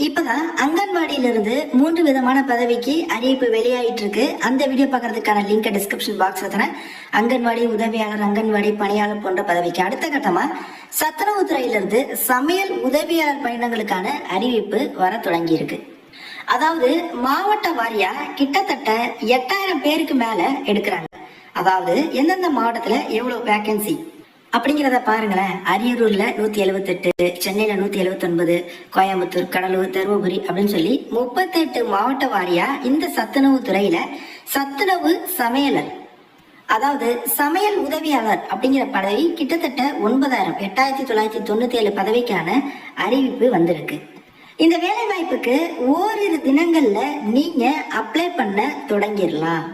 இப்பதான் அங்கன்வாடியிலிருந்து 3 விதமான பதவிக்கு அறிவிப்பு வெளியாயிட்டு இருக்கு. அந்த வீடியோ பார்க்கறதுக்கான லிங்க் டிஸ்கிரிப்ஷன் பாக்ஸ்ல தரேன். அங்கன்வாடி உதவியாளர், அங்கன்வாடி பணியாளர் போன்ற பதவிக்கு அடுத்த கட்டமா சத்துணவுத்துறையிலிருந்து சமையல் உதவியாளர் பணியிடங்களுக்கான அறிவிப்பு வர தொடங்கி இருக்கு. அதாவது மாவட்ட வாரியா கிட்டத்தட்ட 8000 பேருக்கு மேல எடுக்கிறாங்க. அதாவது எந்தெந்த மாவட்டத்துல எவ்வளவு வேகன்சி அப்படிங்கிறத பாருங்களேன். அரியலூர்ல 178, சென்னையில 179, கோயம்புத்தூர், கடலூர், தருமபுரி அப்படின்னு சொல்லி 38 மாவட்ட வாரியா இந்த சத்துணவு துறையில சத்துணவு சமையலர், அதாவது சமையல் உதவியாளர் அப்படிங்கிற பதவி கிட்டத்தட்ட 8997 பதவிக்கான அறிவிப்பு வந்திருக்கு. இந்த வேலை வாய்ப்புக்கு ஓரிரு தினங்கள்ல நீங்க அப்ளை பண்ண தொடங்கிடலாம்.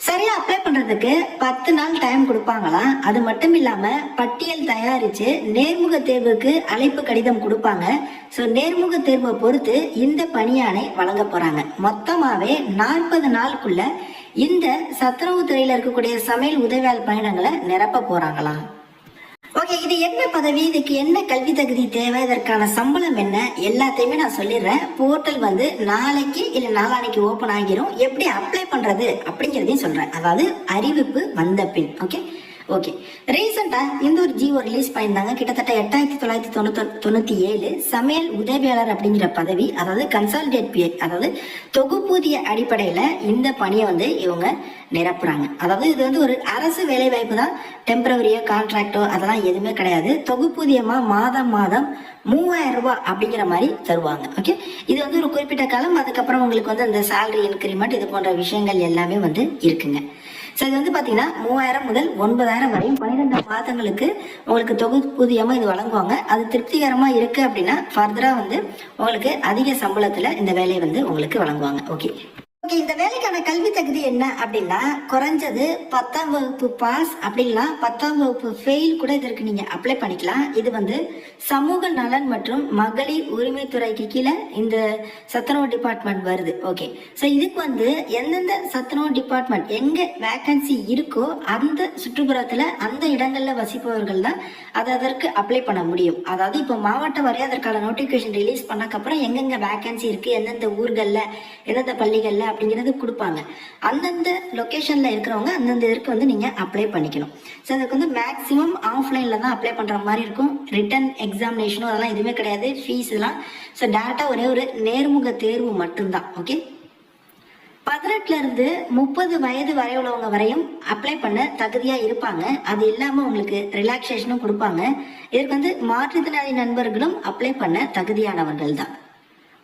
சரியா அப்ளை பண்றதுக்கு 10 நாள் டைம் கொடுப்பாங்களாம். அது மட்டும் இல்லாம பட்டியல் தயாரிச்சு நேர்முக தேர்வுக்கு அழைப்பு கடிதம் கொடுப்பாங்க. ஸோ நேர்முக தேர்வை பொறுத்து இந்த பணியாணை வழங்க போறாங்க. மொத்தமாவே 40 நாளுக்குள்ள இந்த சத்துணவு துறையில இருக்கக்கூடிய சமையல் உதவியாளர் பணியிடங்களை நிரப்ப போறாங்களாம். ஓகே, இது என்ன பதவி, இதுக்கு என்ன கல்வி தகுதி தேவை, இதற்கான சம்பளம் என்ன, எல்லாத்தையுமே நான் சொல்லிடுறேன். போர்ட்டல் நாளைக்கு இல்ல நாளானைக்கு ஓபன் ஆகிரும். எப்படி அப்ளை பண்றது அப்படிங்கிறதையும் சொல்றேன். அதாவது அறிவிப்பு வந்த பின். ஓகே, ரீசெண்டா இந்த ஒரு ஜிஓ ரிலீஸ் பண்ணியிருந்தாங்க. கிட்டத்தட்ட 8997 சமையல் உதவியாளர் அப்படிங்கிற பதவி, அதாவது கன்சாலிடேட் பே, அதாவது தொகுப்பூதிய அடிப்படையில இந்த பணியை இவங்க நிரப்புறாங்க. அதாவது இது ஒரு அரசு வேலை வாய்ப்பு தான். டெம்பரவரியோ கான்ட்ராக்டோ அதெல்லாம் எதுவுமே கிடையாது. தொகுப்பூதியமா மாதம் 3000 ரூபாய் அப்படிங்கிற மாதிரி தருவாங்க. ஓகே, இது ஒரு குறிப்பிட்ட காலம். அதுக்கப்புறம் உங்களுக்கு அந்த சேலரி இன்கிரிமெண்ட் இது போன்ற விஷயங்கள் எல்லாமே இருக்குங்க. ஸோ இது பார்த்தீங்கன்னா 3000 முதல் 9000 வரையும் 12 மாதங்களுக்கு உங்களுக்கு தொகுப்பூதியமாக இது வழங்குவாங்க. அது திருப்திகரமாக இருக்கு அப்படின்னா ஃபர்தராக உங்களுக்கு அதிக சம்பளத்தில் இந்த வேலையை உங்களுக்கு வழங்குவாங்க. ஓகே, இந்த வேலைக்கான கல்வி தகுதி என்ன அப்படின்னா குறைஞ்சது 10ஆம் வகுப்பு பாஸ், அப்படின்னா 10ஆம் வகுப்பு ஃபெயில் கூட இதற்கு நீங்க அப்ளை பண்ணிக்கலாம். இது சமூக நலன் மற்றும் மகளிர் உரிமைத்துறைக்கு கீழே இந்த சத்துணவு டிபார்ட்மெண்ட் வருது. ஓகே, ஸோ இதுக்கு எந்தெந்த சத்துணவு டிபார்ட்மெண்ட் எங்க வேகன்சி இருக்கோ அந்த சுற்றுப்புறத்துல அந்த இடங்கள்ல வசிப்பவர்கள் தான் அதற்கு அப்ளை பண்ண முடியும். அதாவது இப்போ மாவட்ட வாரியா அதற்கான நோட்டிபிகேஷன் ரிலீஸ் பண்ணக்கப்புறம் எங்கெங்க வேகன்சி இருக்கு, எந்தெந்த ஊர்கள்ல, எந்தெந்த பள்ளிகள்ல அப்படிங்கிறது கொடுப்பாங்க. அந்தந்த லொகேஷன்ல இருக்கிறவங்க அந்தந்த இதற்கு நீங்க அப்ளை பண்ணிக்கணும். ஸோ அதுக்கு மேக்சிமம் ஆஃப்லைன்ல தான் அப்ளை பண்ற மாதிரி இருக்கும். ரிட்டன் எக்ஸாமினேஷனும் அதெல்லாம் எதுவுமே கிடையாது, ஃபீஸ் எல்லாம். ஸோ டேரக்டா ஒரே ஒரு நேர்முக தேர்வு மட்டும்தான். ஓகே, 18 இருந்து 30 வயது வரை உள்ளவங்க வரையும் அப்ளை பண்ண தகுதியா இருப்பாங்க. அது இல்லாம உங்களுக்கு ரிலாக்ஸேஷனும் கொடுப்பாங்க. இதற்கு மாற்றுத்திறனாளி நண்பர்களும் அப்ளை பண்ண தகுதியானவர்கள் தான்.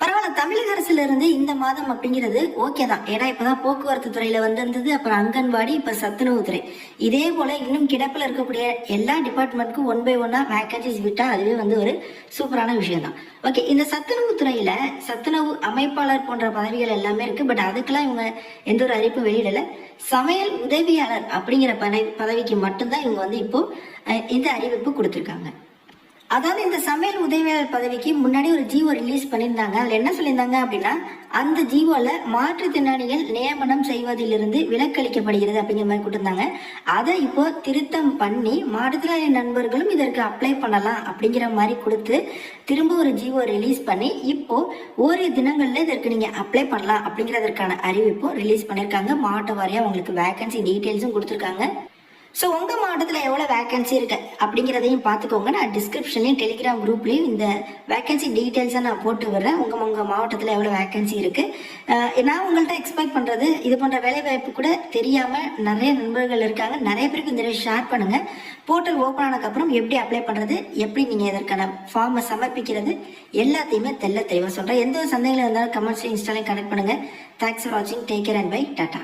பரவாயில்ல, தமிழக அரசுல இருந்து இந்த மாதம் அப்படிங்கிறது ஓகே தான். ஏன்னா இப்பதான் போக்குவரத்து துறையில வந்திருந்தது, அப்புறம் அங்கன்வாடி, இப்ப சத்துணவு துறை. இதே போல இன்னும் கிடப்பில் இருக்கக்கூடிய எல்லா டிபார்ட்மெண்ட்க்கும் 1 by 1 வேகன்சிஸ் விட்டா அதுவே ஒரு சூப்பரான விஷயம் தான். ஓகே, இந்த சத்துணவு துறையில சத்துணவு அமைப்பாளர் போன்ற பதவிகள் எல்லாமே இருக்கு. பட் அதுக்கெல்லாம் இவங்க எந்த ஒரு அறிவிப்பும் வெளியிடல. சமையல் உதவியாளர் அப்படிங்கிற பதவிக்கு மட்டும்தான் இவங்க இப்போ இந்த அறிவிப்பு கொடுத்திருக்காங்க. அதாவது இந்த சமையல் உதவியாளர் பதவிக்கு முன்னாடி ஒரு ஜிஓ ரிலீஸ் பண்ணியிருந்தாங்க. அதில் என்ன சொல்லியிருந்தாங்க அப்படின்னா, அந்த ஜிஓல மாற்றுத்திறனாளிகள் நியமனம் செய்வதிலிருந்து விலக்களிக்கப்படுகிறது அப்படிங்கிற மாதிரி கொடுத்திருந்தாங்க. அதை இப்போ திருத்தம் பண்ணி மாற்றுத்திறனாளி நண்பர்களும் இதற்கு அப்ளை பண்ணலாம் அப்படிங்கிற மாதிரி கொடுத்து திரும்ப ஒரு ஜிஓ ரிலீஸ் பண்ணி இப்போ ஓரிரு தினங்கள்ல இதற்கு நீங்க அப்ளை பண்ணலாம் அப்படிங்கிறதற்கான அறிவிப்பும் ரிலீஸ் பண்ணியிருக்காங்க. மாவட்ட வாரியா உங்களுக்கு வேகன்சி டீட்டெயில்ஸும் கொடுத்துருக்காங்க. ஸோ உங்கள் மாவட்டத்தில் எவ்வளோ வேகன்சி இருக்கு அப்படிங்கிறதையும் பார்த்துக்கோங்க. நான் டிஸ்கிரிப்ஷன்லையும் டெலிகிராம் குரூப்லேயும் இந்த வேகன்சி டீட்டெயில்ஸை நான் போட்டு விடுறேன். உங்கள் மாவட்டத்தில் எவ்வளோ வேகன்சி இருக்குது. நான் உங்கள்கிட்ட எக்ஸ்பெக்ட் பண்ணுறது, இது போன்ற வேலைவாய்ப்பு கூட தெரியாமல் நிறைய நண்பர்கள் இருக்காங்க. நிறைய பேருக்கு இந்த ஷேர் பண்ணுங்கள். போர்ட்டல் ஓப்பன் ஆனதுக்கப்புறம் எப்படி அப்ளை பண்ணுறது, எப்படி நீங்கள் இதற்கான ஃபார்மை சமர்ப்பிக்கிறது எல்லாத்தையுமே தெளிவாக சொல்கிறேன். எந்த ஒரு சந்தேகங்கள் இருந்தாலும் கமெண்ட்ஸ்லையும் இன்ஸ்டாலையும் கனெக்ட் பண்ணுங்கள். தேங்க்ஸ் ஃபார் வாட்சிங். Take care and bye. Tata.